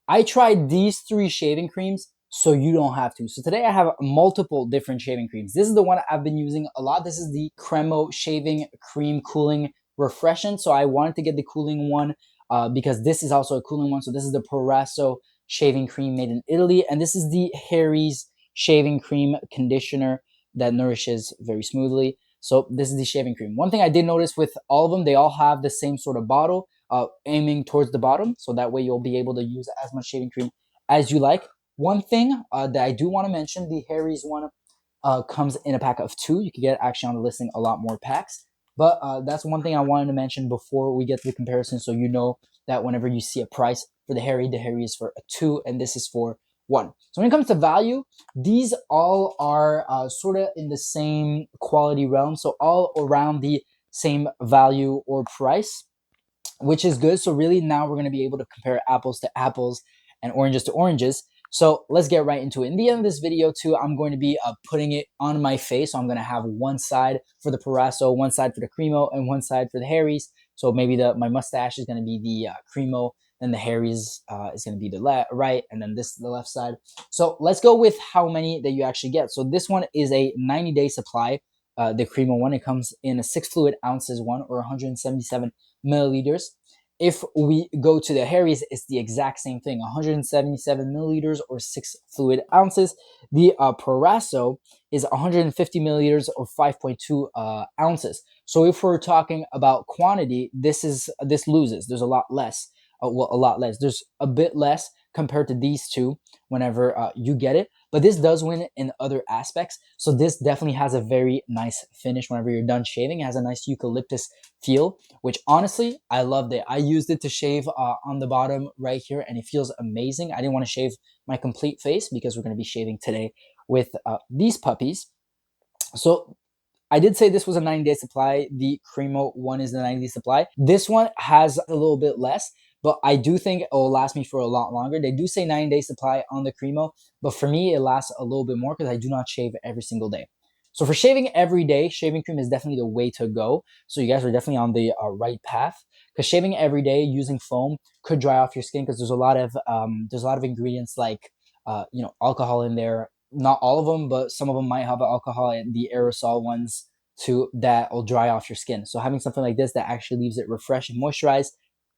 I tried these 3 shaving creams so you don't have to. So today I have multiple different shaving creams. This is the one I've been using a lot. This is the Cremo Shaving Cream Cooling Refreshing. So I wanted to get the cooling one because this is also a cooling one. So this is the Proraso shaving cream made in Italy. And this is the Harry's shaving cream conditioner that nourishes very smoothly. So this is the shaving cream. One thing I did notice with all of them, they all have the same sort of bottle, aiming towards the bottom. So that way you'll be able to use as much shaving cream as you like. One thing that I do want to mention, the Harry's one comes in a pack of 2. You can get actually on the listing a lot more packs. But that's one thing I wanted to mention before we get to the comparison, so you know that whenever you see a price for the Harry is for a 2, and this is for 1. So when it comes to value, these all are sort of in the same quality realm, so all around the same value or price, which is good. So really now we're going to be able to compare apples to apples and oranges to oranges. So let's get right into it. In the end of this video too, I'm going to be putting it on my face. So I'm going to have one side for the Proraso, one side for the Cremo, and one side for the Harry's. So maybe my mustache is going to be the Cremo, then the Harry's is going to be the right, and then this is the left side. So let's go with how many that you actually get. So this one is a 90-day supply. The Cremo one, it comes in a 6 fluid ounces one, or 177 milliliters. If we go to the Harry's, it's the exact same thing, 177 milliliters or 6 fluid ounces. The Proraso is 150 milliliters or 5.2 ounces. So if we're talking about quantity, this loses. There's a lot less. Well, a lot less. There's a bit less compared to these two whenever you get it. But this does win in other aspects. So this definitely has a very nice finish whenever you're done shaving. It has a nice eucalyptus feel, which honestly, I loved it. I used it to shave on the bottom right here, and it feels amazing. I didn't want to shave my complete face because we're going to be shaving today with these puppies. So I did say this was a 90-day supply. The Cremo one is the 90-day supply. This one has a little bit less, but I do think it will last me for a lot longer. They do say 90-day supply on the Cremo, but for me, it lasts a little bit more because I do not shave every single day. So for shaving every day, shaving cream is definitely the way to go. So you guys are definitely on the right path, because shaving every day using foam could dry off your skin because there's a lot of ingredients like alcohol in there. Not all of them, but some of them might have alcohol, and the aerosol ones too that will dry off your skin. So having something like this that actually leaves it refreshed and moisturized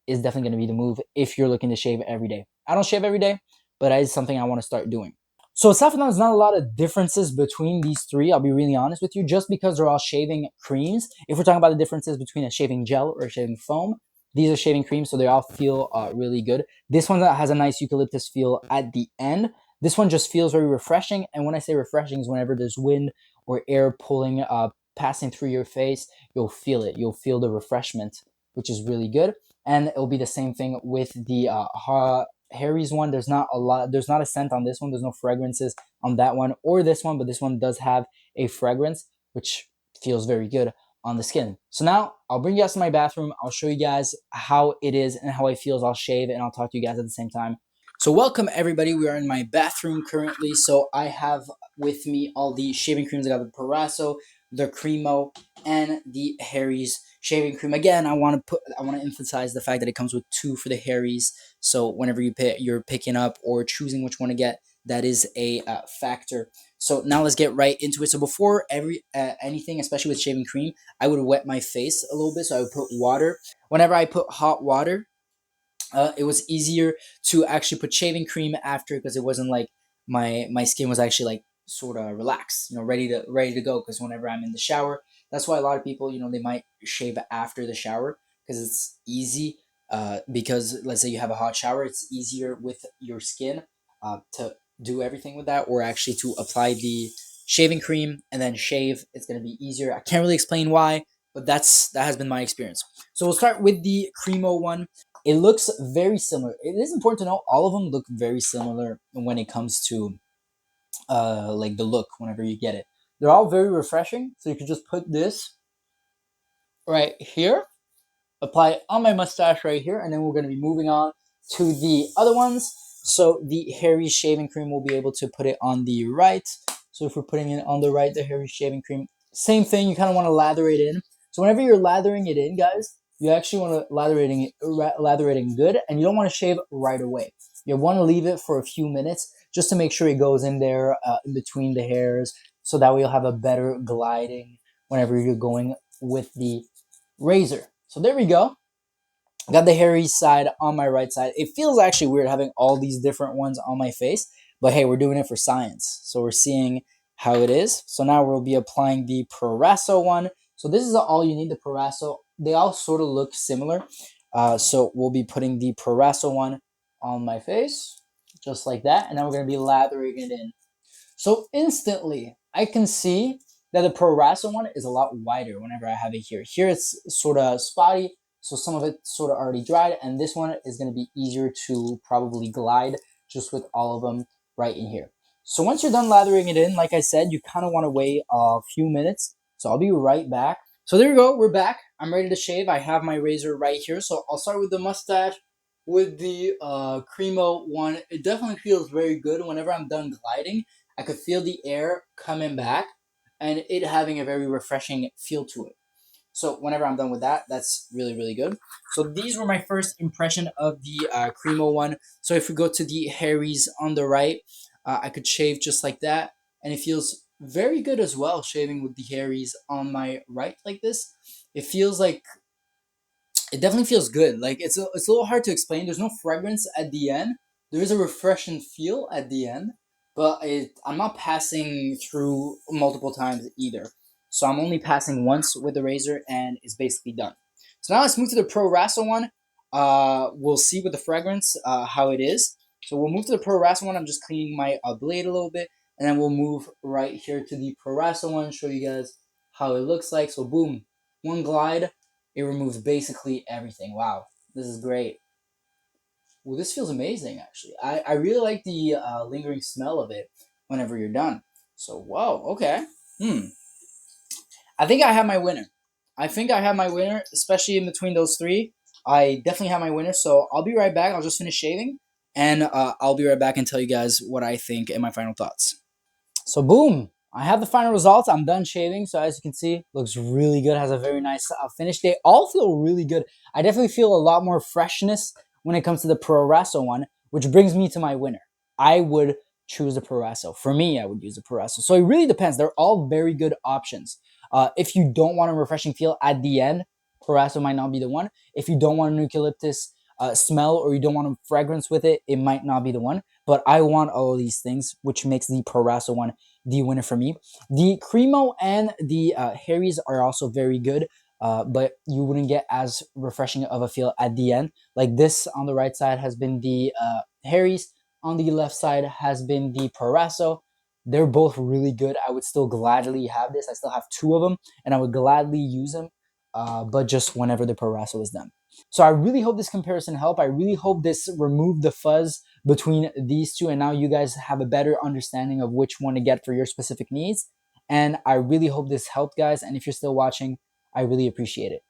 is definitely going to be the move if you're looking to shave every day. I don't shave every day, but that is something I want to start doing. So aside from that, there's not a lot of differences between these 3. I'll be really honest with you, just because they're all shaving creams. If we're talking about the differences between a shaving gel or a shaving foam, these are shaving creams, so they all feel really good. This one has a nice eucalyptus feel at the end. This one just feels very refreshing, and when I say refreshing is whenever there's wind or air pulling, passing through your face, you'll feel it. You'll feel the refreshment, which is really good. And it'll be the same thing with the Harry's one. There's not a scent on this one. There's no fragrances on that one or this one, but this one does have a fragrance, which feels very good on the skin. So now I'll bring you guys to my bathroom. I'll show you guys how it is and how it feels. I'll shave and I'll talk to you guys at the same time. So welcome everybody. We are in my bathroom currently. So I have with me all the shaving creams. I got the Proraso, the Cremo, and the Harry's shaving cream. Again, I want to emphasize the fact that it comes with 2 for the Harry's. So whenever you're picking up or choosing which one to get, that is a factor. So now let's get right into it. So before anything, especially with shaving cream, I would wet my face a little bit. So I would put water. Whenever I put hot water, it was easier to actually put shaving cream after, because it wasn't like my skin was actually like sort of relaxed, ready to go. Because whenever I'm in the shower, that's why a lot of people, they might shave after the shower because it's easy. Because let's say you have a hot shower, it's easier with your skin to do everything with that, or actually to apply the shaving cream and then shave. It's going to be easier. I can't really explain why, but that has been my experience. So we'll start with the Cremo one. It looks very similar. It is important to know all of them look very similar when it comes to like the look whenever you get it. They're all very refreshing. So you can just put this right here, apply it on my mustache right here, and then we're going to be moving on to the other ones. So the Harry's shaving cream, we'll be able to put it on the right. So if we're putting it on the right, the Harry's shaving cream, same thing. You kind of want to lather it in. So whenever you're lathering it in, guys, you actually want to lather it in good, and you don't want to shave right away. You want to leave it for a few minutes just to make sure it goes in there in between the hairs, so that way you'll have a better gliding whenever you're going with the razor. So there we go. I got the hairy side on my right side. It feels actually weird having all these different ones on my face, but hey, we're doing it for science. So we're seeing how it is. So now we'll be applying the Proraso one. So this is all you need, the Proraso. They all sort of look similar. So we'll be putting the Proraso one on my face, just like that. And then we're going to be lathering it in. So instantly, I can see that the Proraso one is a lot wider whenever I have it here. Here it's sort of spotty, so some of it sort of already dried, and this one is going to be easier to probably glide just with all of them right in here. So once you're done lathering it in, like I said, you kind of want to wait a few minutes. So I'll be right back. So there we go, we're back. I'm ready to shave. I have my razor right here. So I'll start with the mustache with the Cremo one. It definitely feels very good. Whenever I'm done gliding, I could feel the air coming back and it having a very refreshing feel to it. So whenever I'm done with that, that's really, really good. So these were my first impression of the Cremo one. So if we go to the hairies on the right, I could shave just like that. And it feels very good as well, shaving with the hairies on my right like this. It feels like, it definitely feels good. Like it's a little hard to explain. There's no fragrance at the end. There is a refreshing feel at the end, but I'm not passing through multiple times either. So I'm only passing once with the razor and it's basically done. So now let's move to the Proraso one. We'll see with the fragrance how it is. So we'll move to the Proraso one. I'm just cleaning my blade a little bit. And then we'll move right here to the Proraso one, show you guys how it looks like. So boom, one glide. It removes basically everything. Wow, this is great. Well, this feels amazing, actually. I really like the lingering smell of it whenever you're done. So, whoa, okay. I think I have my winner. I think I have my winner, especially in between those three. I definitely have my winner, so I'll be right back. I'll just finish shaving, and I'll be right back and tell you guys what I think and my final thoughts. So boom, I have the final results. I'm done shaving. So as you can see, looks really good. Has a very nice finish. They all feel really good. I definitely feel a lot more freshness when it comes to the Proraso one, which brings me to my winner. I would choose the Proraso. For me, I would use the Proraso. So it really depends. They're all very good options. If you don't want a refreshing feel at the end, Proraso might not be the one. If you don't want an eucalyptus smell or you don't want a fragrance with it, it might not be the one. But I want all of these things, which makes the Proraso one the winner for me. The Cremo and the Harry's are also very good, but you wouldn't get as refreshing of a feel at the end. Like this on the right side has been the Harry's, on the left side has been the Proraso. They're both really good. I would still gladly have this. I still have two of them, and I would gladly use them, but just whenever the Proraso is done. So I really hope this comparison helped. I really hope this removed the fuzz between these two, and now you guys have a better understanding of which one to get for your specific needs. And I really hope this helped, guys. And if you're still watching, I really appreciate it.